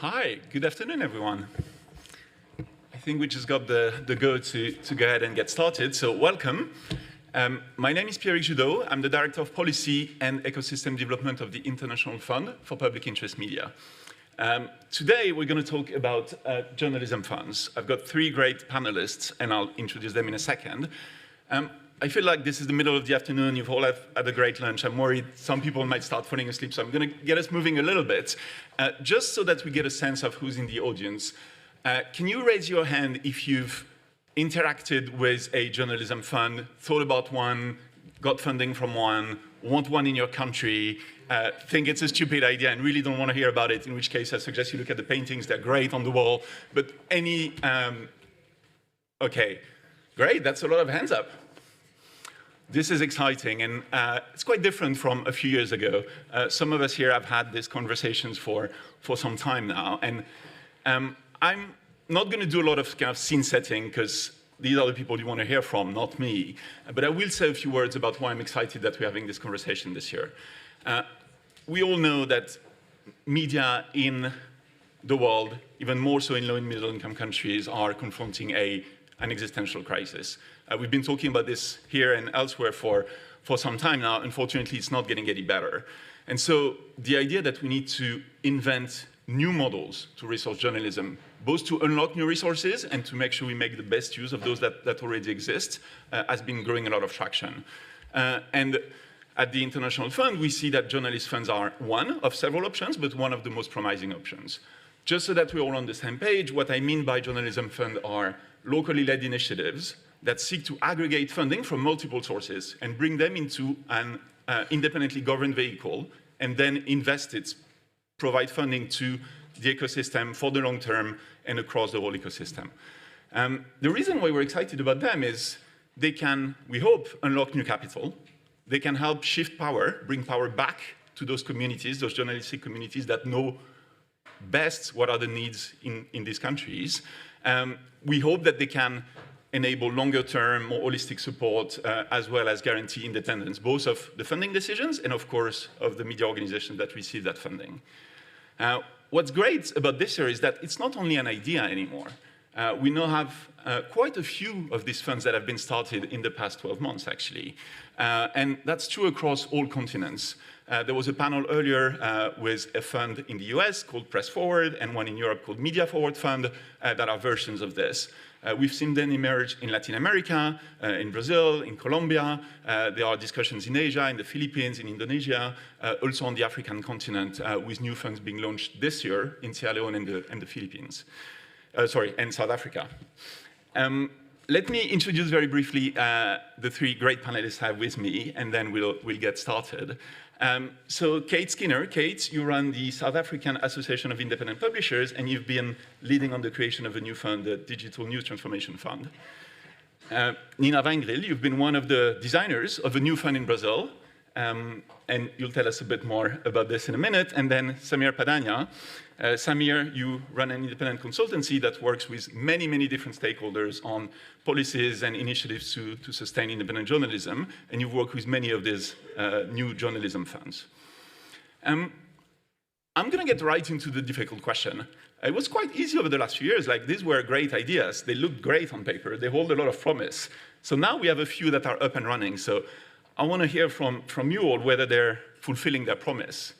Hi, good afternoon, everyone. I think we just got the go to go ahead and get started, so welcome. My name is Pierre Judeau. I'm the Director of Policy and Ecosystem Development of the International Fund for Public Interest Media. Today, we're going to talk about journalism funds. I've got three great panelists, and I'll introduce them in a second. I feel like this is the middle of the afternoon. You've all had a great lunch. I'm worried some people might start falling asleep, so I'm going to get us moving a little bit, just so that we get a sense of who's in the audience. Can you raise your hand if you've interacted with a journalism fund, thought about one, got funding from one, want one in your country, think it's a stupid idea and really don't want to hear about it, in which case I suggest you look at the paintings. They're great on the wall. But any, okay, great, that's a lot of hands up. This is exciting, and it's quite different from a few years ago. Some of us here have had these conversations for some time now, and I'm not going to do a lot of kind of scene setting, because these are the people you want to hear from, not me. But I will say a few words about why I'm excited that we're having this conversation this year. We all know that media in the world, even more so in low and middle income countries, are confronting an existential crisis. We've been talking about this here and elsewhere for some time now. Unfortunately, it's not getting any better. And so the idea that we need to invent new models to resource journalism, both to unlock new resources and to make sure we make the best use of those that already exist, has been growing a lot of traction. And at the International Fund, we see that journalist funds are one of several options, but one of the most promising options. Just so that we're all on the same page, what I mean by journalism fund are locally led initiatives that seek to aggregate funding from multiple sources and bring them into an independently governed vehicle and then invest it, provide funding to the ecosystem for the long term and across the whole ecosystem. The reason why we're excited about them is they can, we hope, unlock new capital. They can help shift power, bring power back to those communities, those journalistic communities that know best what are the needs in these countries. We hope that they can enable longer-term, more holistic support, as well as guarantee independence, both of the funding decisions and, of course, of the media organizations that receive that funding. What's great about this year is that it's not only an idea anymore. We now have quite a few of these funds that have been started in the past 12 months, actually. And that's true across all continents. There was a panel earlier with a fund in the US called Press Forward and one in Europe called Media Forward Fund that are versions of this. We've seen them emerge in Latin America, in Brazil, in Colombia. There are discussions in Asia, in the Philippines, in Indonesia, also on the African continent, with new funds being launched this year in Sierra Leone and the Philippines. And South Africa. Let me introduce very briefly the three great panelists I have with me, and then we'll get started. So Kate Skinner. Kate, you run the South African Association of Independent Publishers, and you've been leading on the creation of a new fund, the Digital News Transformation Fund. Nina Weingril, you've been one of the designers of a new fund in Brazil, and you'll tell us a bit more about this in a minute. And then Samir Padania. Samir, you run an independent consultancy that works with many, many different stakeholders on policies and initiatives to sustain independent journalism, and you've worked with many of these new journalism funds. I'm going to get right into the difficult question. It was quite easy over the last few years. Like, these were great ideas. They looked great on paper. They hold a lot of promise. So now we have a few that are up and running. So I want to hear from you all whether they're fulfilling their promise.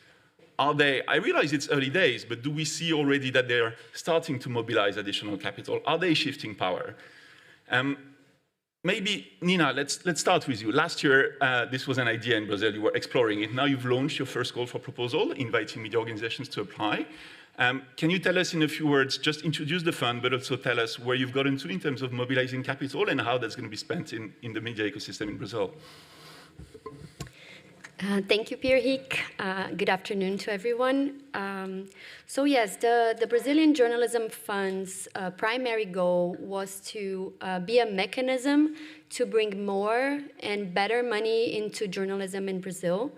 Are they, I realize it's early days, but do we see already that they're starting to mobilize additional capital? Are they shifting power? Maybe, Nina, let's start with you. Last year, this was an idea in Brazil. You were exploring it. Now you've launched your first call for proposal, inviting media organizations to apply. Can you tell us in a few words, just introduce the fund, but also tell us where you've gotten to in terms of mobilizing capital and how that's going to be spent in the media ecosystem in Brazil? Thank you, Pierre-Hic. Good afternoon to everyone. So yes, the Brazilian Journalism Fund's primary goal was to be a mechanism to bring more and better money into journalism in Brazil.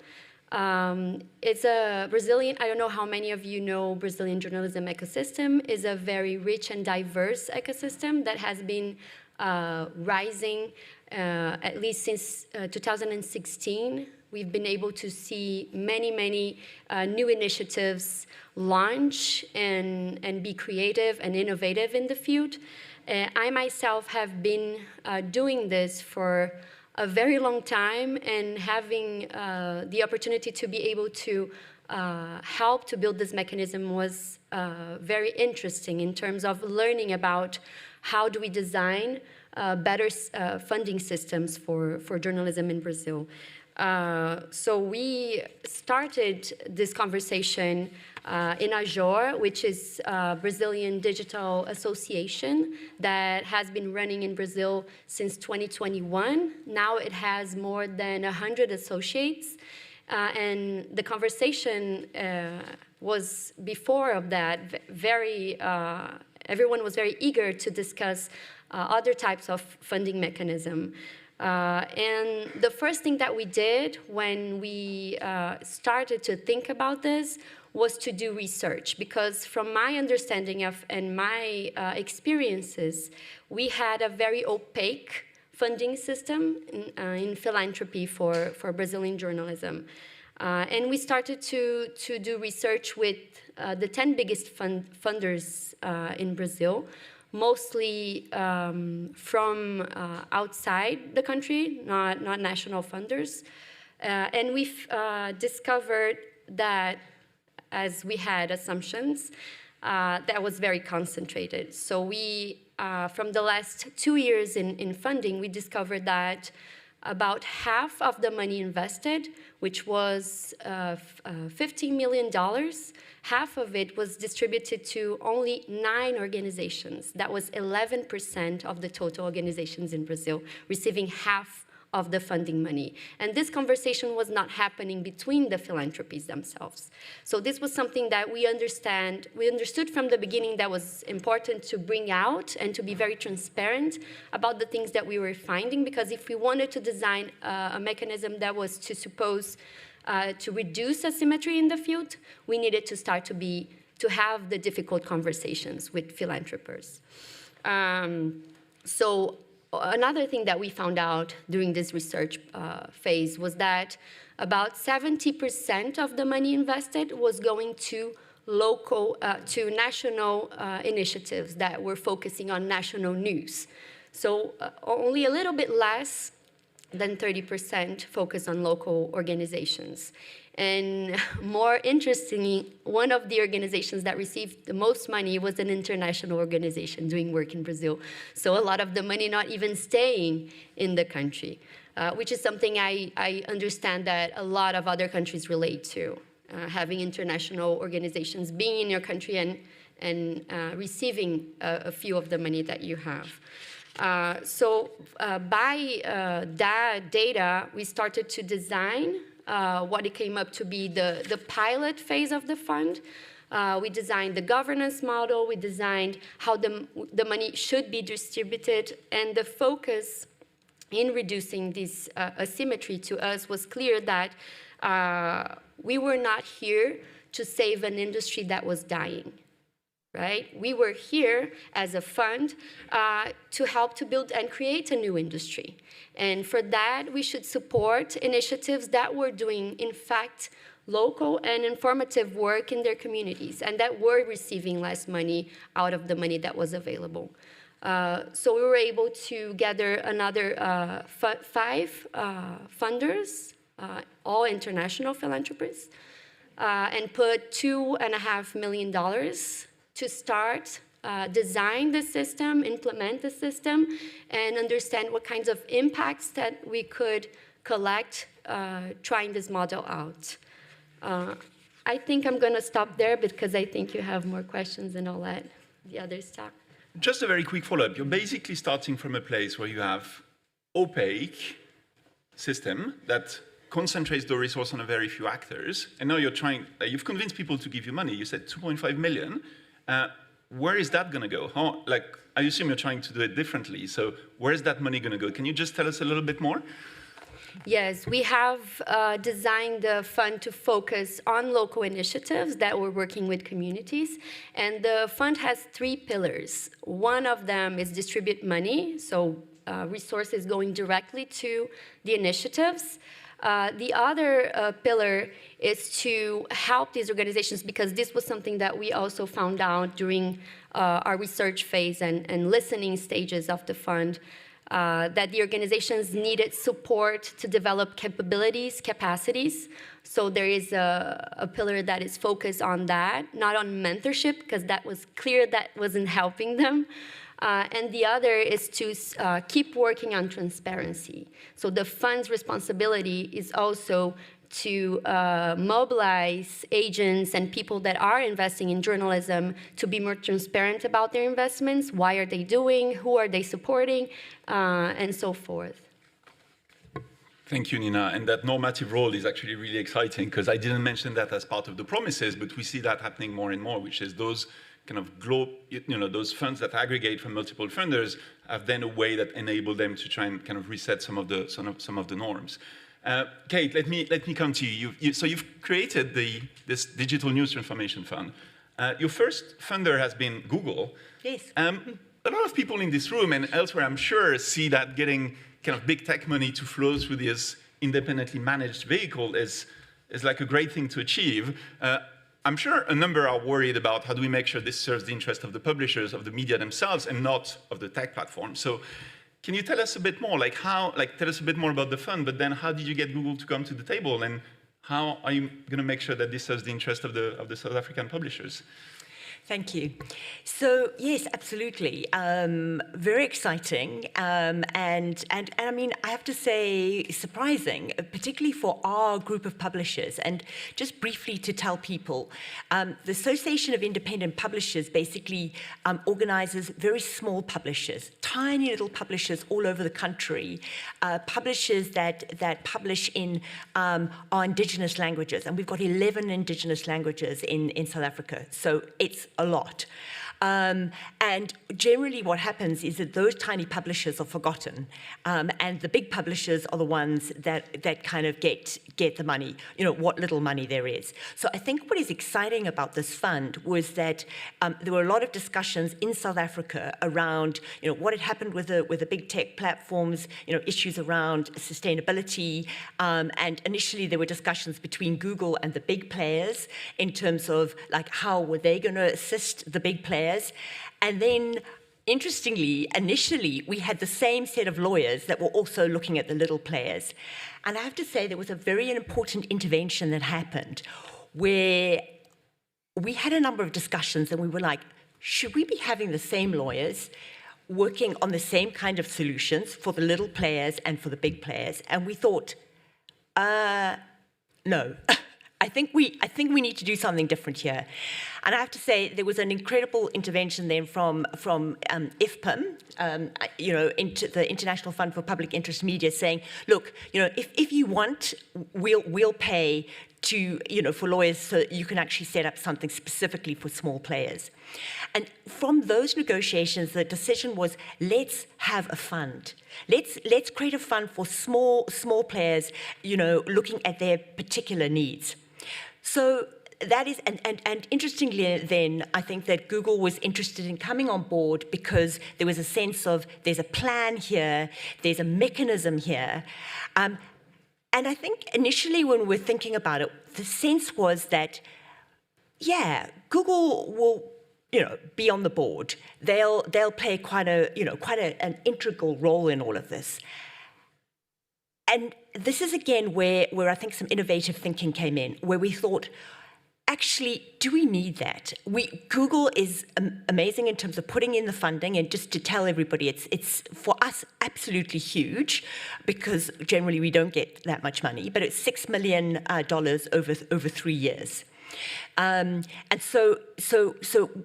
It's a Brazilian, I don't know how many of you know Brazilian journalism ecosystem, is a very rich and diverse ecosystem that has been rising at least since 2016. we've been able to see many new initiatives launch and be creative and innovative in the field. I myself have been doing this for a very long time, and having the opportunity to be able to help to build this mechanism was very interesting in terms of learning about how do we design better funding systems for journalism in Brazil. So we started this conversation in AJOR, which is a Brazilian digital association that has been running in Brazil since 2021. Now it has more than 100 associates. And the conversation was before of that everyone was very eager to discuss other types of funding mechanism. And the first thing that we did when we started to think about this was to do research, because from my understanding of and my experiences, we had a very opaque funding system in philanthropy for Brazilian journalism. And we started to do research with the 10 biggest funders in Brazil, mostly from outside the country, not national funders. And we've discovered that, as we had assumptions, that was very concentrated. So we, from the last 2 years in funding, we discovered that about half of the money invested, which was $15 million, half of it was distributed to only 9 organizations. That was 11% of the total organizations in Brazil, receiving half of the funding money. And this conversation was not happening between the philanthropies themselves. So this was something that we understood from the beginning that was important to bring out and to be very transparent about the things that we were finding, because if we wanted to design a mechanism that was to reduce asymmetry in the field, we needed to start to have the difficult conversations with philanthropists. So another thing that we found out during this research phase was that about 70% of the money invested was going to national initiatives that were focusing on national news. So only a little bit less than 30% focus on local organizations. And more interestingly, one of the organizations that received the most money was an international organization doing work in Brazil. So a lot of the money not even staying in the country, which is something I understand that a lot of other countries relate to, having international organizations being in your country and receiving a few of the money that you have. So by that data, we started to design what it came up to be the pilot phase of the fund. We designed the governance model, we designed how the money should be distributed, and the focus in reducing this asymmetry to us was clear that we were not here to save an industry that was dying. Right? We were here as a fund to help to build and create a new industry. And for that, we should support initiatives that were doing, in fact, local and informative work in their communities, and that were receiving less money out of the money that was available. So we were able to gather another 5 funders, all international philanthropists, and put $2.5 million to start, design the system, implement the system, and understand what kinds of impacts that we could collect trying this model out. I think I'm going to stop there because I think you have more questions and I'll let the others talk. Just a very quick follow-up. You're basically starting from a place where you have opaque system that concentrates the resource on a very few actors, and now you've convinced people to give you money. You said 2.5 million. Where is that going to go? I assume you're trying to do it differently. So where is that money going to go? Can you just tell us a little bit more? Yes, we have designed the fund to focus on local initiatives that we're working with communities. And the fund has 3 pillars. One of them is distribute money, so resources going directly to the initiatives. The other pillar is to help these organizations, because this was something that we also found out during our research phase and listening stages of the fund, that the organizations needed support to develop capabilities, capacities. So there is a pillar that is focused on that, not on mentorship, because that was clear that wasn't helping them. And the other is to keep working on transparency. So the fund's responsibility is also to mobilize agents and people that are investing in journalism to be more transparent about their investments. Why are they doing? Who are they supporting? And so forth. Thank you, Nina. And that normative role is actually really exciting, because I didn't mention that as part of the promises, but we see that happening more and more, which is those kind of those funds that aggregate from multiple funders have then a way that enable them to try and kind of reset some of the norms. Kate, let me come to you. So you've created this digital news transformation fund. Your first funder has been Google. Yes. A lot of people in this room and elsewhere, I'm sure, see that getting kind of big tech money to flow through this independently managed vehicle is like a great thing to achieve. I'm sure a number are worried about how do we make sure this serves the interest of the publishers, of the media themselves, and not of the tech platform. So can you tell us a bit more, tell us a bit more about the fund, but then how did you get Google to come to the table, and how are you going to make sure that this serves the interest of the South African publishers? Thank you. So yes, absolutely. Very exciting, and I mean, I have to say, surprising, particularly for our group of publishers. And just briefly to tell people, the Association of Independent Publishers basically organizes very small publishers, tiny little publishers all over the country, publishers that publish in our indigenous languages, and we've got 11 indigenous languages in South Africa. So it's a lot. And generally what happens is that those tiny publishers are forgotten, and the big publishers are the ones that kind of get the money, what little money there is. So I think what is exciting about this fund was that there were a lot of discussions in South Africa around what had happened with the big tech platforms, issues around sustainability, and initially there were discussions between Google and the big players in terms of how were they going to assist the big players. And then, interestingly, initially, we had the same set of lawyers that were also looking at the little players. And I have to say, there was a very important intervention that happened where we had a number of discussions and we were like, should we be having the same lawyers working on the same kind of solutions for the little players and for the big players? And we thought, no. I think we need to do something different here. And I have to say, there was an incredible intervention then from IFPIM, into the International Fund for Public Interest Media, saying, look, if you want, we'll pay for lawyers so you can actually set up something specifically for small players. And from those negotiations, the decision was, let's have a fund. Let's create a fund for small players, looking at their particular needs. So that is, and interestingly then, I think that Google was interested in coming on board because there was a sense of there's a plan here, there's a mechanism here. And I think initially when we were thinking about it, the sense was that, yeah, Google will, be on the board. They'll play quite an integral role in all of this. And this is again where I think some innovative thinking came in, where we thought, actually, do we need that? Google is amazing in terms of putting in the funding, and just to tell everybody, it's for us absolutely huge, because generally we don't get that much money, but it's $6 million over 3 years. And so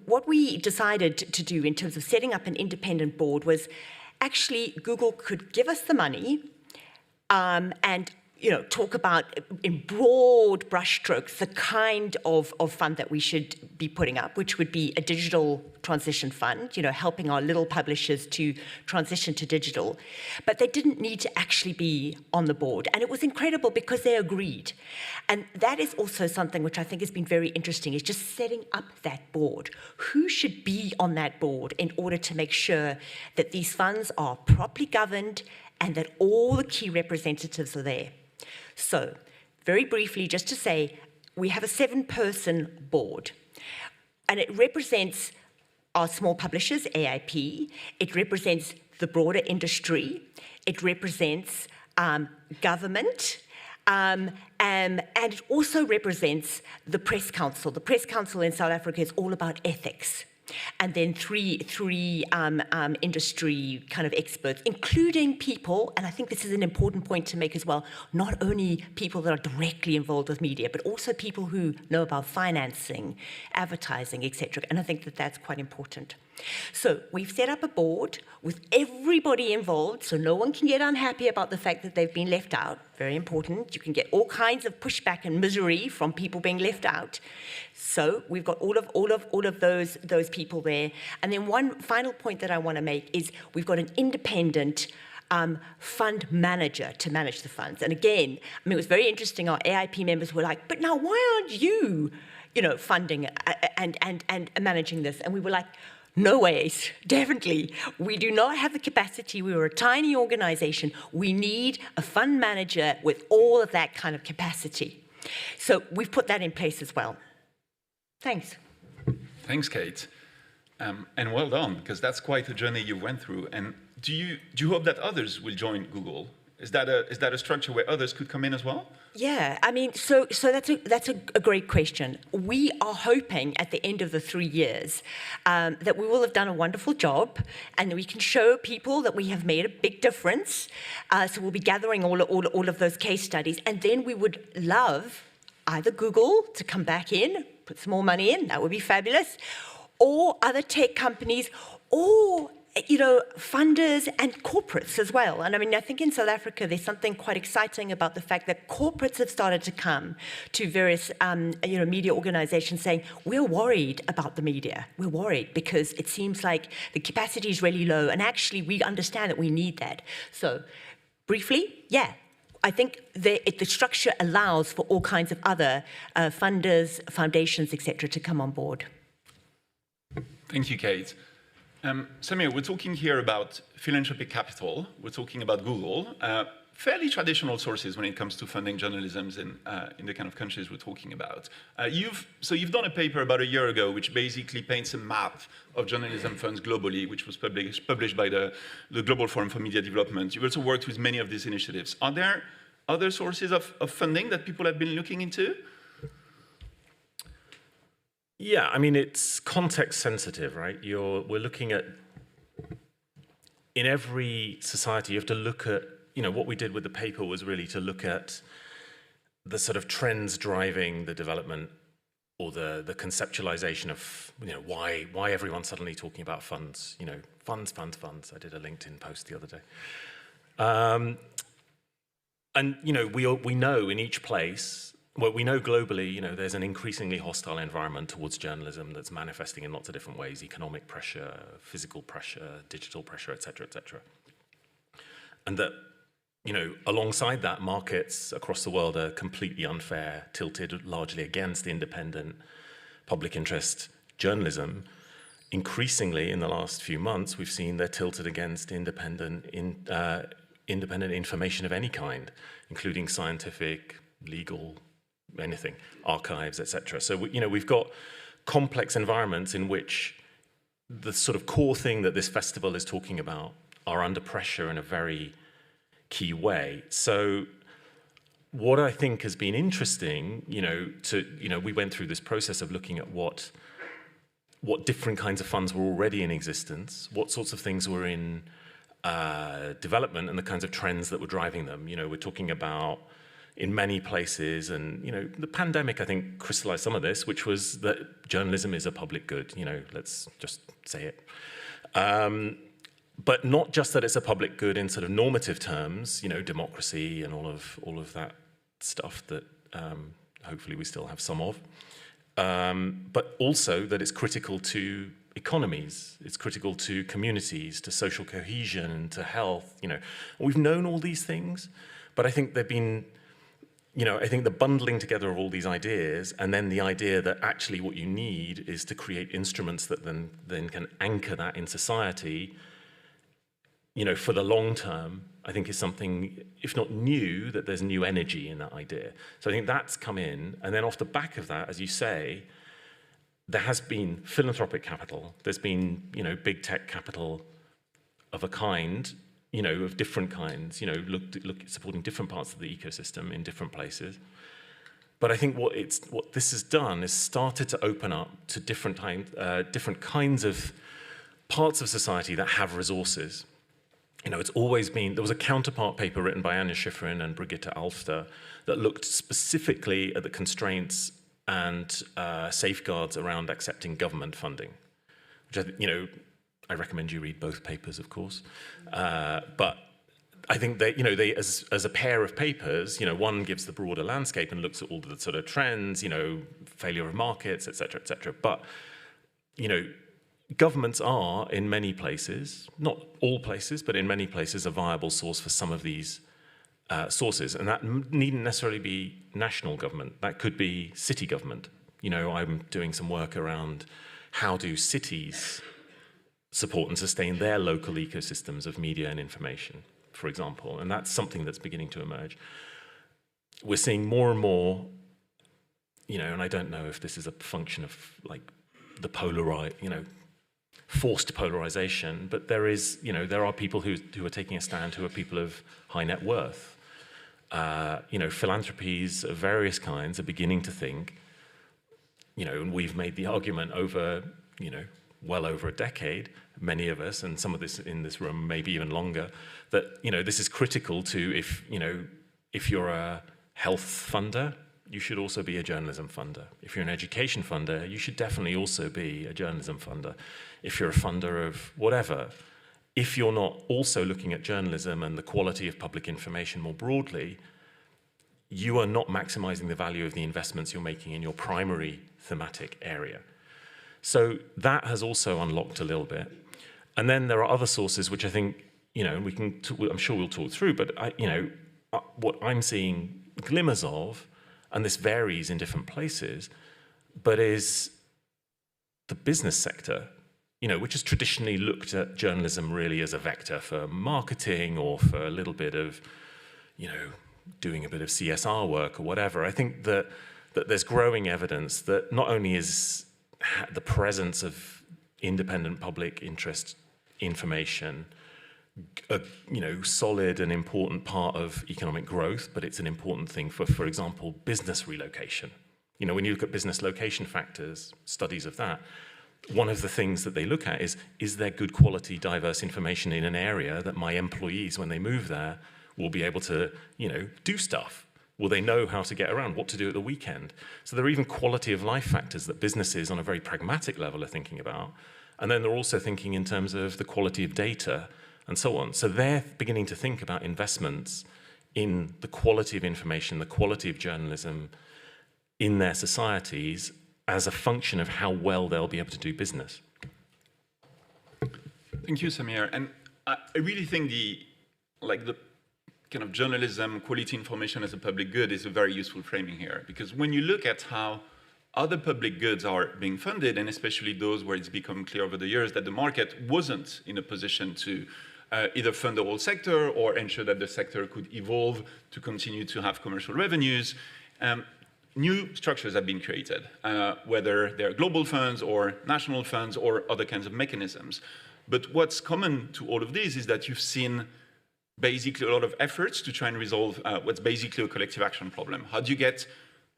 what we decided to do in terms of setting up an independent board was actually Google could give us the money, and talk about in broad brushstrokes the kind of fund that we should be putting up, which would be a digital transition fund, helping our little publishers to transition to digital. But they didn't need to actually be on the board. And it was incredible because they agreed. And that is also something which I think has been very interesting, is just setting up that board. Who should be on that board in order to make sure that these funds are properly governed and that all the key representatives are there? So, very briefly, just to say, we have a 7-person board, and it represents our small publishers, AIP, it represents the broader industry, it represents government, and it also represents the Press Council. The Press Council in South Africa is all about ethics. And then three industry kind of experts, including people, and I think this is an important point to make as well, not only people that are directly involved with media, but also people who know about financing, advertising, etc. And I think that that's quite important. So we've set up a board with everybody involved, so no one can get unhappy about the fact that they've been left out. Very important. You can get all kinds of pushback and misery from people being left out. So we've got all of those people there. And then one final point that I want to make is we've got an independent fund manager to manage the funds. And again, I mean, it was very interesting. Our AIP members were like, "But now why aren't you, funding and managing this?" And we were like, no ways, definitely. We do not have the capacity. We were a tiny organization. We need a fund manager with all of that kind of capacity. So we've put that in place as well. Thanks. Thanks, Kate. And well done, because that's quite a journey you went through. And do you hope that others will join Google? Is that a structure where others could come in as well? Yeah, I mean, so that's a great question. We are hoping at the end of the 3 years that we will have done a wonderful job, and we can show people that we have made a big difference. So we'll be gathering all of those case studies, and then we would love either Google to come back in, put some more money in, that would be fabulous, or other tech companies, or funders and corporates as well. And I mean, I think in South Africa, there's something quite exciting about the fact that corporates have started to come to various, media organizations saying, we're worried about the media. We're worried because it seems like the capacity is really low. And actually, we understand that we need that. So briefly, yeah. I think the structure allows for all kinds of other funders, foundations, etc., to come on board. Thank you, Kate. Samir, we're talking here about philanthropic capital. We're talking about Google, fairly traditional sources when it comes to funding journalism in the kind of countries we're talking about. You've done a paper about a year ago which basically paints a map of journalism funds globally, which was published by the Global Forum for Media Development. You've also worked with many of these initiatives. Are there other sources of funding that people have been looking into? Yeah, I mean, it's context sensitive, right? We're looking at, in every society, you have to look at, what we did with the paper was really to look at the sort of trends driving the development or the conceptualization of, why everyone's suddenly talking about funds, funds. I did a LinkedIn post the other day. And, we know in each place, well, we know globally, there's an increasingly hostile environment towards journalism that's manifesting in lots of different ways: economic pressure, physical pressure, digital pressure, et cetera, et cetera. And that, alongside that, markets across the world are completely unfair, tilted largely against independent public interest journalism. Increasingly, in the last few months, we've seen they're tilted against independent information of any kind, including scientific, legal, anything, archives, etc. So we've got complex environments in which the sort of core thing that this festival is talking about are under pressure in a very key way. So what I think has been interesting, we went through this process of looking at what different kinds of funds were already in existence, what sorts of things were in development, and the kinds of trends that were driving them. We're talking about, in many places, and the pandemic, I think, crystallized some of this, which was that journalism is a public good. Let's just say it. But not just that it's a public good in sort of normative terms, democracy and all of that stuff that hopefully we still have some of, but also that it's critical to economies, it's critical to communities, to social cohesion, to health. We've known all these things, but I think they've been. I think the bundling together of all these ideas, and then the idea that actually what you need is to create instruments that then can anchor that in society, for the long term, I think is something, if not new, that there's new energy in that idea. So I think that's come in, and then off the back of that, as you say, there has been philanthropic capital, there's been, big tech capital of a kind, of different kinds, supporting different parts of the ecosystem in different places. But I think what this has done is started to open up to different kinds of parts of society that have resources. It's always been, there was a counterpart paper written by Anja Schifrin and Brigitte Alfter that looked specifically at the constraints and safeguards around accepting government funding, which I recommend you read both papers, of course. But I think they as a pair of papers, one gives the broader landscape and looks at all the sort of trends, failure of markets, et cetera, but, governments are, in many places, not all places, but in many places, a viable source for some of these sources. And that needn't necessarily be national government. That could be city government. I'm doing some work around how do cities support and sustain their local ecosystems of media and information, for example. And that's something that's beginning to emerge. We're seeing more and more, and I don't know if this is a function of the forced polarization, but there are people who are taking a stand who are people of high net worth. Philanthropies of various kinds are beginning to think, and we've made the argument over, well over a decade, many of us, and some of this in this room, maybe even longer, that, this is critical to if you're a health funder, you should also be a journalism funder. If you're an education funder, you should definitely also be a journalism funder. If you're a funder of whatever, if you're not also looking at journalism and the quality of public information more broadly, you are not maximizing the value of the investments you're making in your primary thematic area. So that has also unlocked a little bit. And then there are other sources which I think, I'm sure we'll talk through, but what I'm seeing glimmers of, and this varies in different places, but is the business sector, which has traditionally looked at journalism really as a vector for marketing or for a little bit of, doing a bit of CSR work or whatever. I think that there's growing evidence that not only is the presence of independent public interest information a solid and important part of economic growth, but it's an important thing for example, business relocation. When you look at business location factors, studies of that, one of the things that they look at is there good quality, diverse information in an area that my employees, when they move there, will be able to, do stuff? Will they know how to get around, what to do at the weekend? So there are even quality of life factors that businesses on a very pragmatic level are thinking about. And then they're also thinking in terms of the quality of data and so on. So they're beginning to think about investments in the quality of information, the quality of journalism in their societies as a function of how well they'll be able to do business. Thank you, Samir. And I really think the kind of journalism, quality information as a public good is a very useful framing here. Because when you look at how other public goods are being funded, and especially those where it's become clear over the years that the market wasn't in a position to either fund the whole sector or ensure that the sector could evolve to continue to have commercial revenues, new structures have been created, whether they're global funds or national funds or other kinds of mechanisms. But what's common to all of these is that you've seen basically a lot of efforts to try and resolve what's basically a collective action problem. How do you get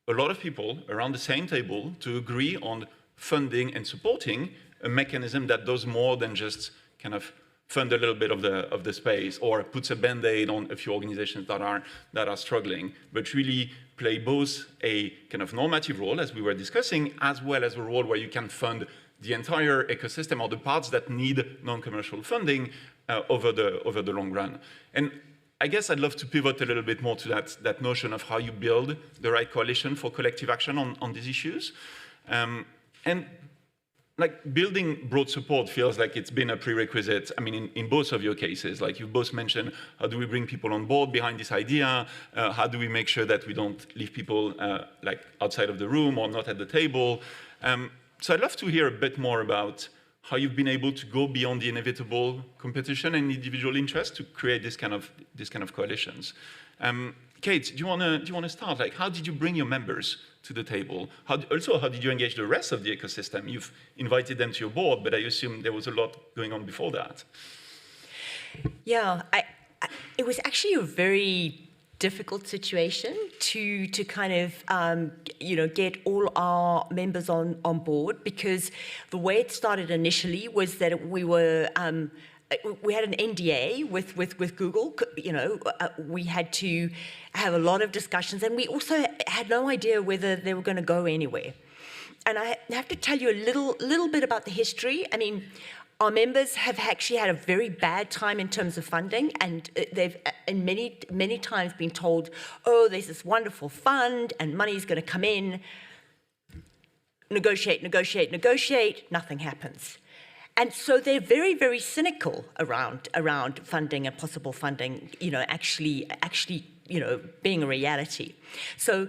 a lot of people around the same table to agree on funding and supporting a mechanism that does more than just kind of fund a little bit of the space or puts a band-aid on a few organizations that are struggling, but really play both a kind of normative role, as we were discussing, as well as a role where you can fund the entire ecosystem or the parts that need non-commercial funding over the long run. And I guess I'd love to pivot a little bit more to that notion of how you build the right coalition for collective action on these issues. And like building broad support feels like it's been a prerequisite. I mean, in both of your cases, like you both mentioned, how do we bring people on board behind this idea? How do we make sure that we don't leave people like outside of the room or not at the table? So I'd love to hear a bit more about how you've been able to go beyond the inevitable competition and individual interest to create this kind of coalitions. Kate, do you want to start? Like, how did you bring your members to the table? How did you engage the rest of the ecosystem? You've invited them to your board, but I assume there was a lot going on before that. Yeah, it was actually a very difficult situation to kind of get all our members on board, because the way it started initially was that we had an NDA with Google. We had to have a lot of discussions, and we also had no idea whether they were going to go anywhere. And I have to tell you a little bit about the history. I mean, our members have actually had a very bad time in terms of funding, and they've many times been told, oh, there's this wonderful fund and money's going to come in. Negotiate, negotiate, negotiate, nothing happens. And so they're very, very cynical around funding and possible funding, actually being a reality. So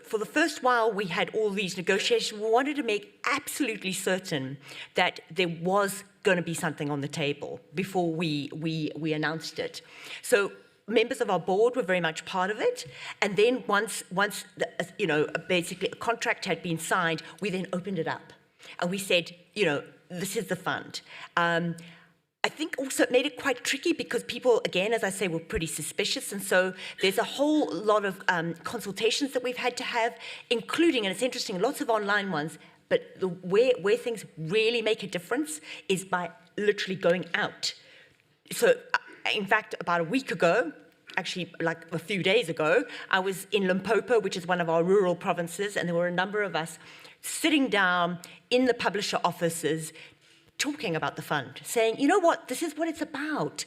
for the first while, we had all these negotiations. We wanted to make absolutely certain that there was going to be something on the table before we announced it. So members of our board were very much part of it. And then once basically a contract had been signed, we then opened it up. And we said, this is the fund. I think also it made it quite tricky because people, again, as I say, were pretty suspicious. And so there's a whole lot of consultations that we've had to have, including, and it's interesting, lots of online ones, but where things really make a difference is by literally going out. So, in fact, about a week ago, actually like a few days ago, I was in Limpopo, which is one of our rural provinces, and there were a number of us sitting down in the publisher offices talking about the fund, saying, you know what, this is what it's about.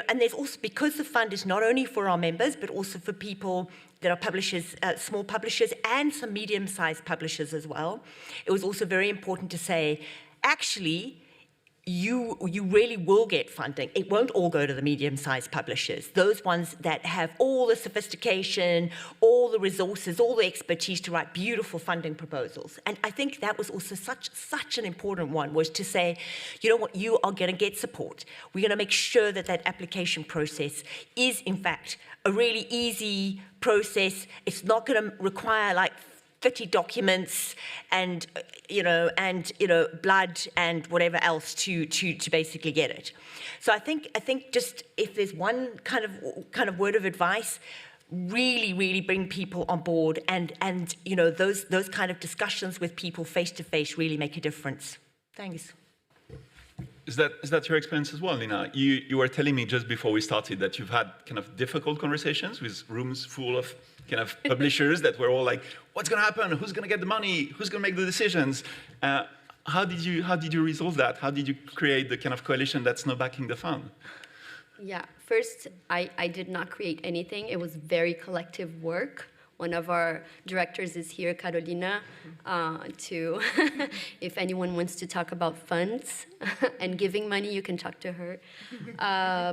And there's also, because the fund is not only for our members, but also for people that are publishers, small publishers, and some medium-sized publishers as well, it was also very important to say, actually, you really will get funding. It won't all go to the medium-sized publishers. Those ones that have all the sophistication, all the resources, all the expertise to write beautiful funding proposals. And I think that was also such an important one, was to say, you know what, you are going to get support. We're going to make sure that application process is, in fact, a really easy process. It's not going to require like 30 documents and blood and whatever else to basically get it. So I think just if there's one kind of word of advice, really bring people on board, and those kind of discussions with people face to face really make a difference. Thanks. Is that your experience as well, Nina? You were telling me just before we started that you've had kind of difficult conversations with rooms full of kind of publishers that were all like, what's going to happen? Who's going to get the money? Who's going to make the decisions? How did you resolve that? How did you create the kind of coalition that's now backing the fund? Yeah, first, I did not create anything. It was very collective work. One of our directors is here, Carolina, to, if anyone wants to talk about funds and giving money, you can talk to her.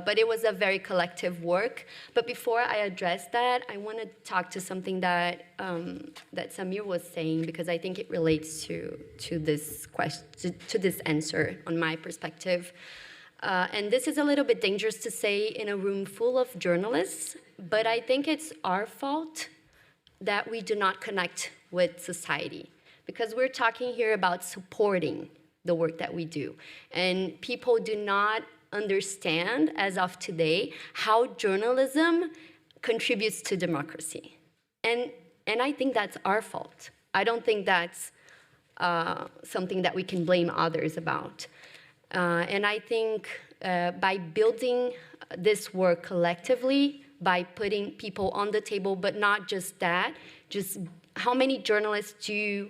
But it was a very collective work. But before I address that, I want to talk to something that Samir was saying, because I think it relates to this question, to this answer on my perspective. And this is a little bit dangerous to say in a room full of journalists, but I think it's our fault that we do not connect with society, because we're talking here about supporting the work that we do. And people do not understand, as of today, how journalism contributes to democracy. And I think that's our fault. I don't think that's something that we can blame others about. And I think by building this work collectively, by putting people on the table, but not just that, just how many journalists do you,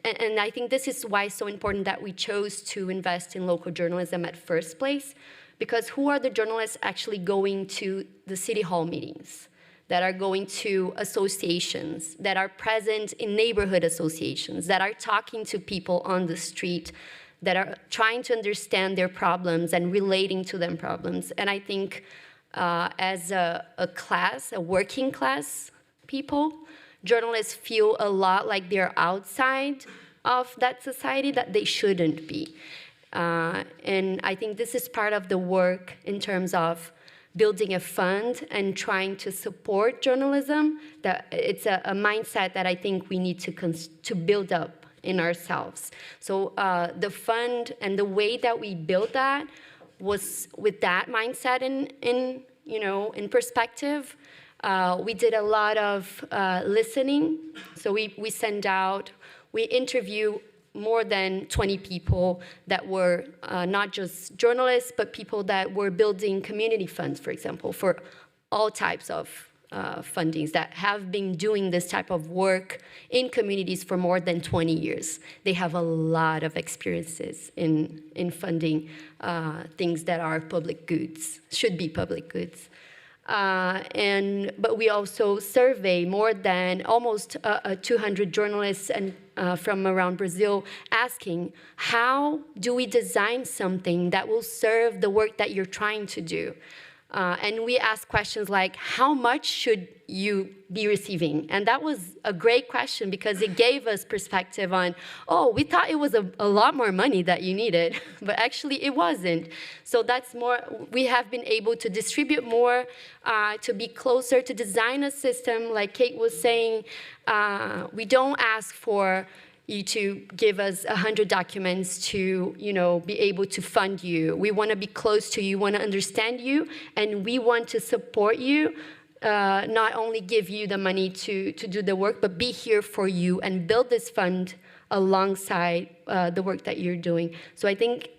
and I think this is why it's so important that we chose to invest in local journalism at first place, because who are the journalists actually going to the city hall meetings, that are going to associations, that are present in neighborhood associations, that are talking to people on the street, that are trying to understand their problems and relating to them problems. And I think as a class, a working class people, journalists feel a lot like they're outside of that society, that they shouldn't be. And I think this is part of the work in terms of building a fund and trying to support journalism. That it's a mindset that I think we need to build up in ourselves. So the fund and the way that we built that was with that mindset in perspective. We did a lot of listening. So we interview more than 20 people that were not just journalists, but people that were building community funds, for example, for all types of fundings that have been doing this type of work in communities for more than 20 years. They have a lot of experiences in funding things that are public goods, should be public goods. But we also survey more than almost 200 journalists and from around Brazil, asking, how do we design something that will serve the work that you're trying to do? And we ask questions like, how much should you be receiving? And that was a great question because it gave us perspective on, oh, we thought it was a lot more money that you needed, but actually it wasn't. So that's more, we have been able to distribute more, to be closer, to design a system, like Kate was saying. We don't ask for you to give us 100 documents to, be able to fund you. We want to be close to you, want to understand you, and we want to support you, not only give you the money to do the work, but be here for you and build this fund alongside the work that you're doing. So I think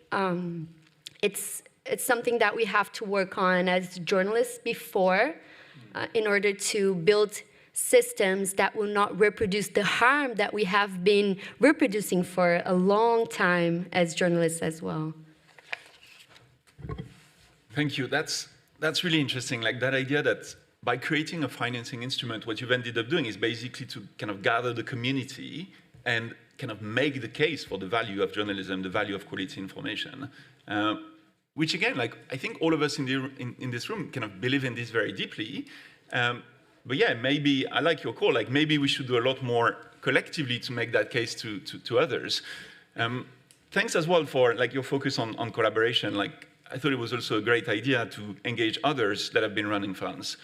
it's something that we have to work on as journalists before in order to build systems that will not reproduce the harm that we have been reproducing for a long time as journalists as well. Thank you. That's really interesting. Like that idea that by creating a financing instrument, what you've ended up doing is basically to kind of gather the community and kind of make the case for the value of journalism, the value of quality information. Which again, like I think all of us in this room kind of believe in this very deeply. But yeah, maybe, I like your call, like maybe we should do a lot more collectively to make that case to others. Thanks as well for like your focus on collaboration. Like I thought it was also a great idea to engage others that have been running funds.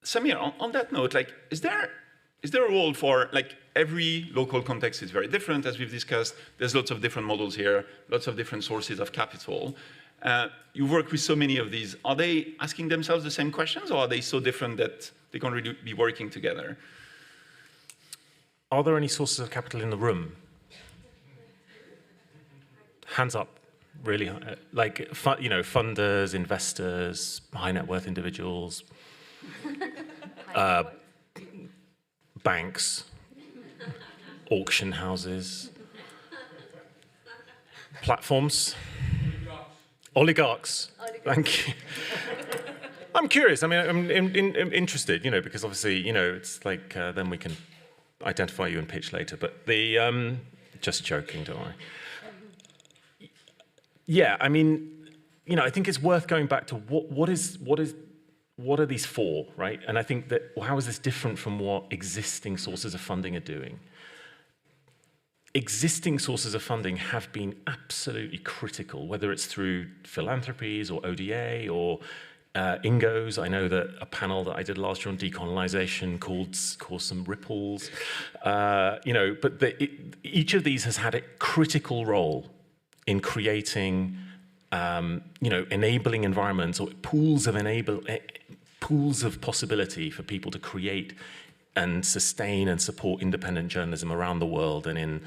Samir, on that note, like is there a role for, like every local context is very different, as we've discussed. There's lots of different models here, lots of different sources of capital. You work with so many of these. Are they asking themselves the same questions, or are they so different that they can't really be working together? Are there any sources of capital in the room? Hands up, really. Like, funders, investors, high net worth individuals, banks, auction houses, platforms. Oligarchs. Thank you. I'm curious. I mean, I'm interested, because obviously, it's like then we can identify you and pitch later. But just joking, don't I? Yeah, I mean, I think it's worth going back to what are these for, right? And I think that how is this different from what existing sources of funding are doing? Existing sources of funding have been absolutely critical, whether it's through philanthropies or ODA or INGOs. I know that a panel that I did last year on decolonization caused some ripples. But each of these has had a critical role in creating, enabling environments or pools of possibility for people to create and sustain and support independent journalism around the world and in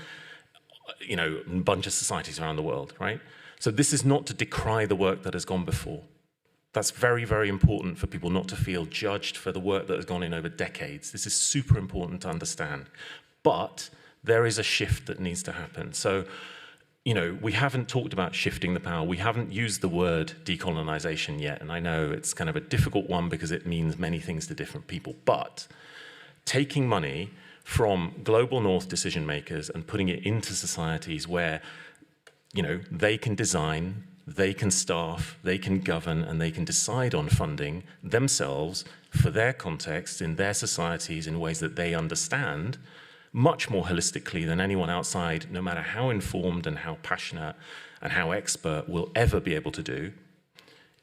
a bunch of societies around the world, right? So this is not to decry the work that has gone before. That's very, very important for people not to feel judged for the work that has gone in over decades. This is super important to understand. But there is a shift that needs to happen. So, we haven't talked about shifting the power. We haven't used the word decolonization yet. And I know it's kind of a difficult one because it means many things to different people. But taking money from global north decision makers and putting it into societies where, they can design, they can staff, they can govern, and they can decide on funding themselves for their context, in their societies, in ways that they understand, much more holistically than anyone outside, no matter how informed and how passionate and how expert, will ever be able to do,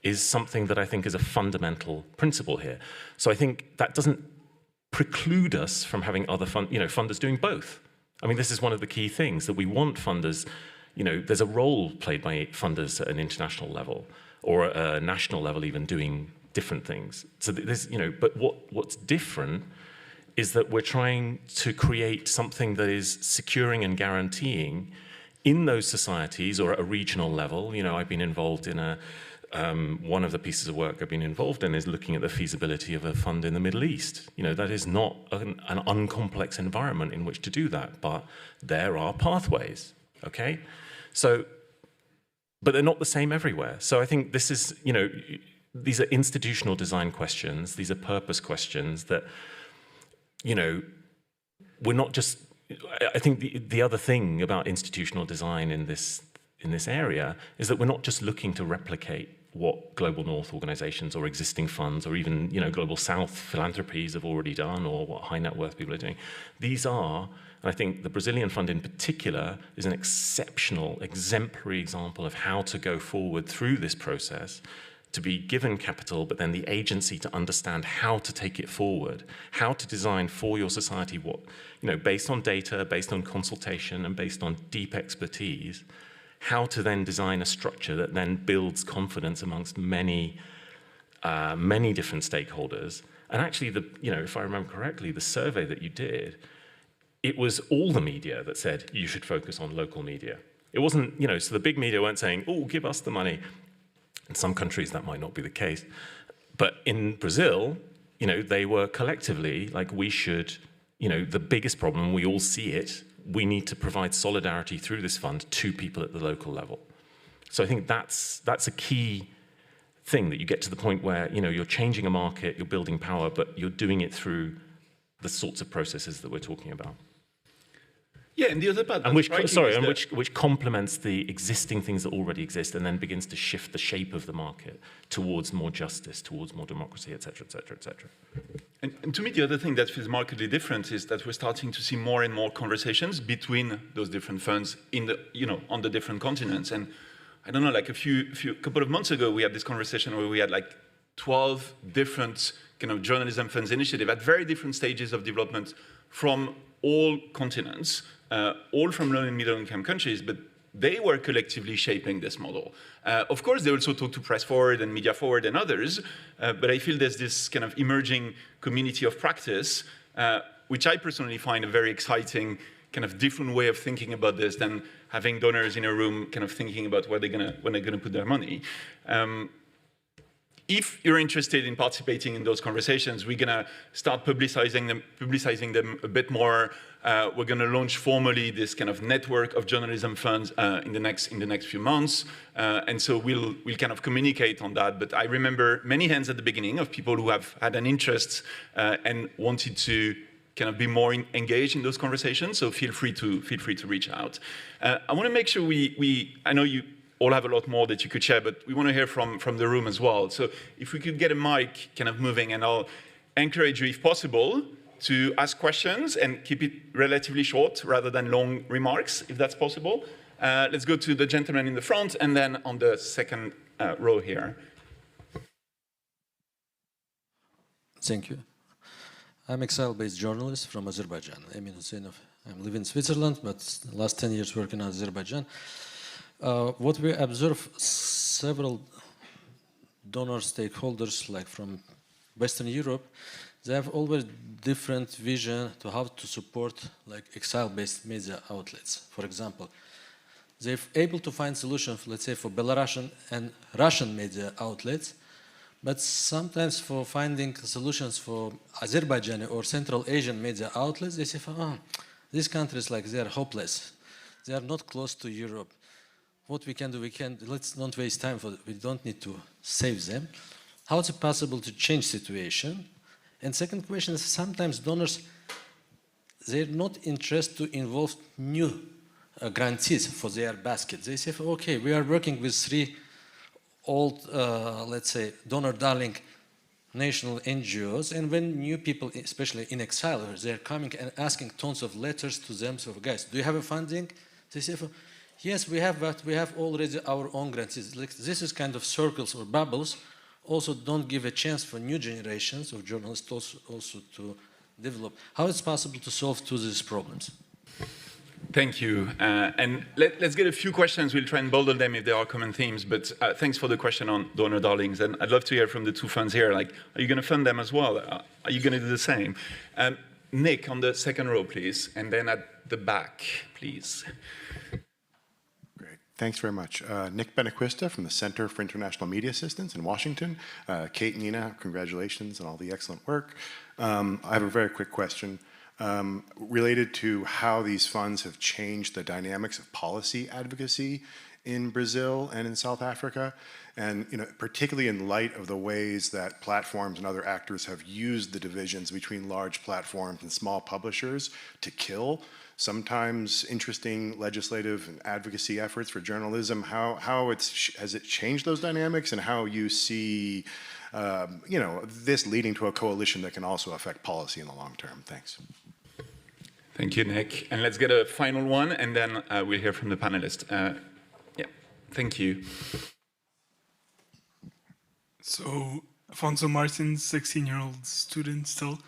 is something that I think is a fundamental principle here. So I think that doesn't preclude us from having other funders doing both. I mean, this is one of the key things, that we want funders, there's a role played by funders at an international level or a national level even, doing different things. So there's, but what's different is that we're trying to create something that is securing and guaranteeing in those societies, or at a regional level. I've been involved in one of the pieces of work I've been involved in is looking at the feasibility of a fund in the Middle East. That is not an uncomplex environment in which to do that, but there are pathways, okay? So, but they're not the same everywhere. So I think this is, these are institutional design questions, these are purpose questions that, we're not just, I think the other thing about institutional design in this area is that we're not just looking to replicate what Global North organizations or existing funds or even, Global South philanthropies have already done, or what high net worth people are doing. These are, and I think the Brazilian fund in particular is an exceptional, exemplary example of how to go forward through this process, to be given capital, but then the agency to understand how to take it forward, how to design for your society what, based on data, based on consultation, and based on deep expertise, how to then design a structure that then builds confidence amongst many different stakeholders. And actually, if I remember correctly, the survey that you did, it was all the media that said you should focus on local media. It wasn't, so the big media weren't saying, oh, give us the money. In some countries, that might not be the case. But in Brazil, they were collectively like, we should, the biggest problem, we all see it, we need to provide solidarity through this fund to people at the local level. So I think that's a key thing, that you get to the point where, you're changing a market, you're building power, but you're doing it through the sorts of processes that we're talking about. Yeah, and the other part, and which complements the existing things that already exist, and then begins to shift the shape of the market towards more justice, towards more democracy, et cetera, et cetera, et cetera. And to me, the other thing that feels markedly different is that we're starting to see more and more conversations between those different funds in the, on the different continents. And I don't know, like a couple of months ago, we had this conversation where we had like 12 different kind of journalism funds initiative at very different stages of development from all continents, all from low and middle income countries, but they were collectively shaping this model. Of course, they also talk to Press Forward and Media Forward and others, but I feel there's this kind of emerging community of practice, which I personally find a very exciting kind of different way of thinking about this than having donors in a room kind of thinking about where they're gonna put their money. If you're interested in participating in those conversations, we're gonna start publicizing them a bit more. We're gonna launch formally this kind of network of journalism funds in the next few months, and so we'll kind of communicate on that. But I remember many hands at the beginning of people who have had an interest and wanted to kind of be more engaged in those conversations. So feel free to reach out. I want to make sure I know you all have a lot more that you could share, but we want to hear from the room as well. So if we could get a mic kind of moving, and I'll encourage you, if possible, to ask questions and keep it relatively short rather than long remarks, if that's possible. Let's go to the gentleman in the front, and then on the second row here. Thank you. I'm exile-based journalist from Azerbaijan. Emin Huseinov. I live in Switzerland, but the last 10 years working in Azerbaijan. What we observe, several donor stakeholders, like from Western Europe, they have always different vision to how to support like exile-based media outlets. For example, they're able to find solutions, let's say, for Belarusian and Russian media outlets, but sometimes for finding solutions for Azerbaijani or Central Asian media outlets, they say, oh, these countries, like, they are hopeless. They are not close to Europe. What we can do, let's not waste time we don't need to save them. How is it possible to change situation? And second question is, sometimes donors, they're not interested to involve new grantees for their basket. They say, okay, we are working with 3 old, let's say, donor darling national NGOs, and when new people, especially in exile, they're coming and asking tons of letters to them, so guys, do you have a funding? They say, yes, we have, but we have already our own grants. Like, this is kind of circles or bubbles, also don't give a chance for new generations of journalists also to develop. How is it possible to solve two of these problems? Thank you. And let's get a few questions. We'll try and bundle them if there are common themes. But thanks for the question on donor darlings. And I'd love to hear from the two funds here. Like, are you going to fund them as well? Are you going to do the same? Nick, on the second row, please. And then at the back, please. Great. Thanks very much. Nick Benequista from the Center for International Media Assistance in Washington. Kate and Nina, congratulations on all the excellent work. I have a very quick question. Related to how these funds have changed the dynamics of policy advocacy in Brazil and in South Africa, and particularly in light of the ways that platforms and other actors have used the divisions between large platforms and small publishers to kill sometimes interesting legislative and advocacy efforts for journalism. Has it changed those dynamics, and how you see this leading to a coalition that can also affect policy in the long term? Thanks. Thank you, Nick. And let's get a final one, and then we'll hear from the panelists. Yeah, thank you. So, Afonso Martins, 16-year-old student still.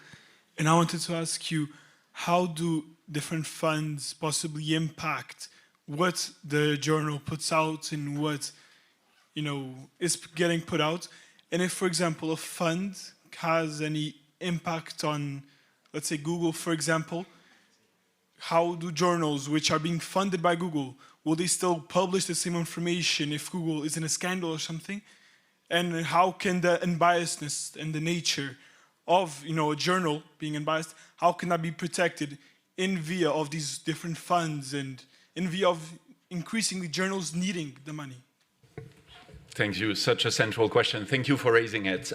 And I wanted to ask you, how do different funds possibly impact what the journal puts out and what, is getting put out? And if, for example, a fund has any impact on, let's say, Google, for example, how do journals which are being funded by Google, will they still publish the same information if Google is in a scandal or something? And how can the unbiasedness and the nature of a journal being unbiased, how can that be protected in via of these different funds and in via of increasingly journals needing the money? Thank you. Such a central question. Thank you for raising it.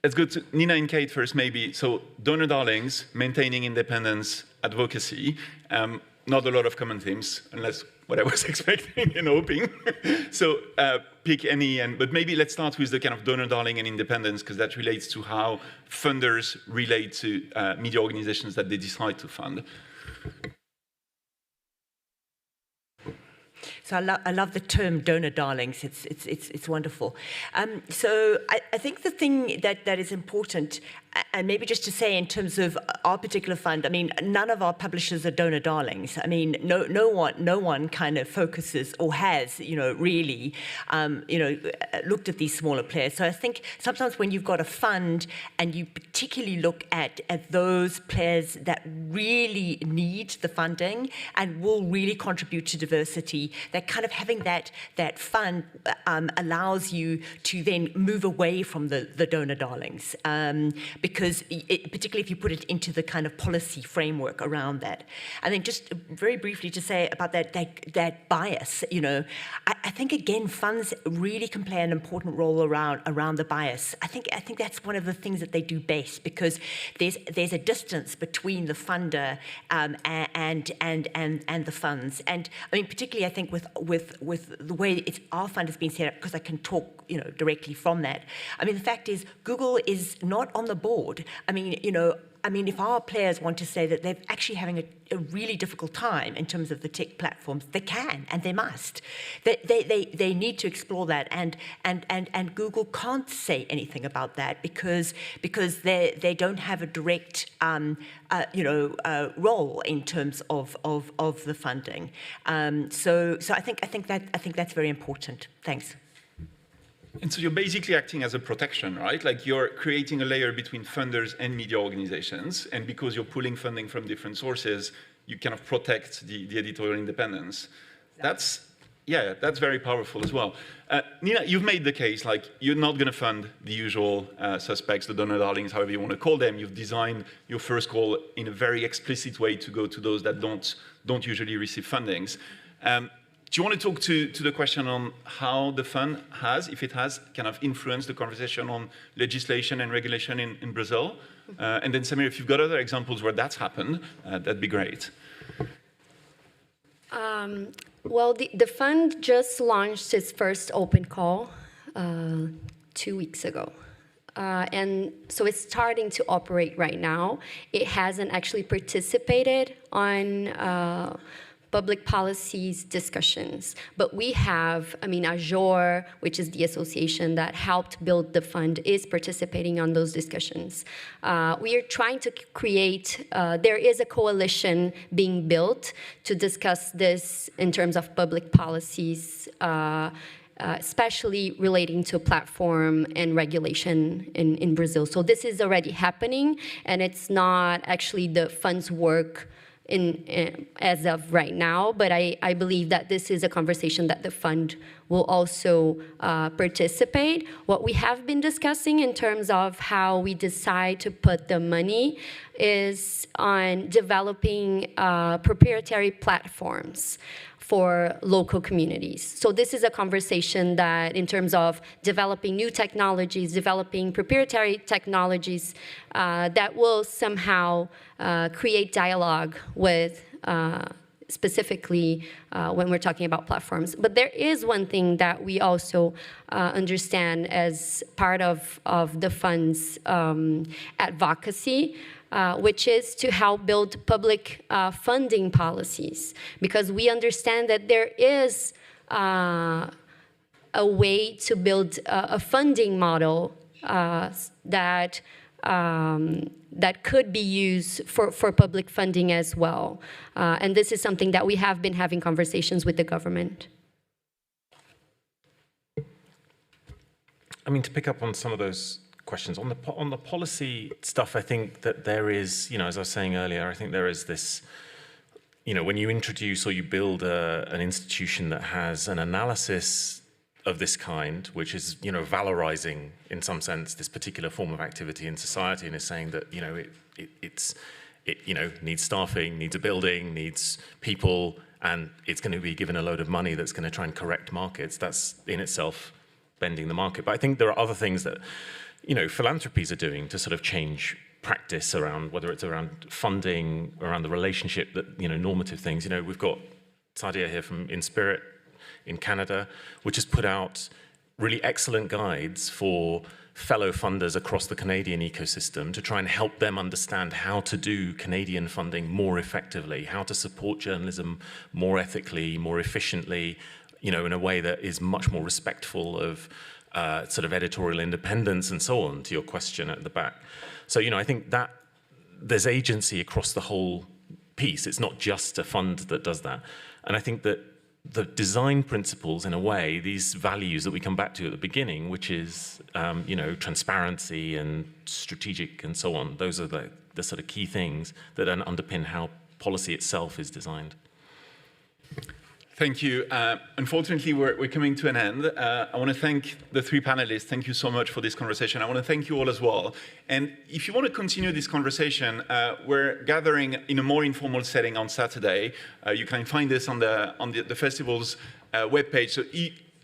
Let's go to Nina and Kate first, maybe. So donor darlings, maintaining independence, advocacy, not a lot of common themes, unless what I was expecting and hoping. So pick any, but maybe let's start with the kind of donor darling and independence, because that relates to how funders relate to media organizations that they decide to fund. So I love the term donor darlings. It's wonderful. So I think the thing that is important, and maybe just to say in terms of our particular fund, I mean, none of our publishers are donor darlings. I mean, no one kind of focuses or has, really, looked at these smaller players. So I think sometimes when you've got a fund and you particularly look at those players that really need the funding and will really contribute to diversity, that kind of having that fund allows you to then move away from the donor darlings. Because particularly if you put it into the kind of policy framework around that. And then just very briefly to say about that bias, I think again funds really can play an important role around the bias. I think that's one of the things that they do best, because there's a distance between the funder and the funds. And I mean, particularly I think with the way our fund has been set up, because I can talk directly from that. I mean, the fact is Google is not on the board. I mean, if our players want to say that they're actually having a really difficult time in terms of the tech platforms, they can and they must. They need to explore that, and Google can't say anything about that because they don't have a direct role in terms of the funding. So I think that's very important. Thanks. And so you're basically acting as a protection, right? Like you're creating a layer between funders and media organizations, and because you're pulling funding from different sources, you kind of protect the editorial independence. That's very powerful as well. Nina, you've made the case, like you're not going to fund the usual suspects, the donor darlings, however you want to call them. You've designed your first call in a very explicit way to go to those that don't usually receive fundings. Do you want to talk to the question on how the fund has, if it has, kind of influenced the conversation on legislation and regulation in Brazil? And then Samir, if you've got other examples where that's happened, that'd be great. Well, the fund just launched its first open call 2 weeks ago. and so it's starting to operate right now. It hasn't actually participated on public policies discussions, but we have, Azure, which is the association that helped build the fund, is participating on those discussions. We are trying to create, there is a coalition being built to discuss this in terms of public policies, especially relating to platform and regulation in Brazil. So this is already happening, and it's not actually the fund's work as of right now, but I believe that this is a conversation that the fund will also participate. What we have been discussing in terms of how we decide to put the money is on developing proprietary platforms for local communities. So this is a conversation that, in terms of developing new technologies, developing proprietary technologies that will somehow create dialogue with specifically when we're talking about platforms. But there is one thing that we also understand as part of the fund's advocacy, which is to help build public funding policies, because we understand that there is a way to build a funding model that could be used for public funding as well. And this is something that we have been having conversations with the government. To pick up on some of those questions. On the policy stuff, I think that there is, as I was saying earlier, I think there is this, when you introduce or you build an institution that has an analysis of this kind, which is, valorizing in some sense this particular form of activity in society, and is saying that, it needs staffing, needs a building, needs people, and it's going to be given a load of money that's going to try and correct markets. That's in itself bending the market. But I think there are other things that philanthropies are doing to sort of change practice around, whether it's around funding, around the relationship, that, normative things. We've got Sadia here from In Spirit in Canada, which has put out really excellent guides for fellow funders across the Canadian ecosystem to try and help them understand how to do Canadian funding more effectively, how to support journalism more ethically, more efficiently, in a way that is much more respectful of sort of editorial independence and so on, to your question at the back. So, I think that there's agency across the whole piece. It's not just a fund that does that. And I think that the design principles, in a way, these values that we come back to at the beginning, which is, transparency and strategic and so on, those are the sort of key things that underpin how policy itself is designed. Thank you. Unfortunately, we're coming to an end. I want to thank the three panelists. Thank you so much for this conversation. I want to thank you all as well. And if you want to continue this conversation, we're gathering in a more informal setting on Saturday. You can find this on the festival's webpage. So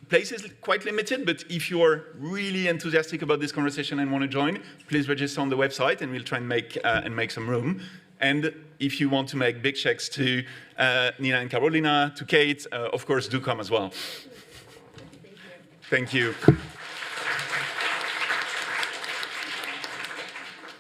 place is quite limited, but if you're really enthusiastic about this conversation and want to join, please register on the website, and we'll try and make some room. And if you want to make big checks to Nina and Carolina, to Kate, of course, do come as well. Thank you.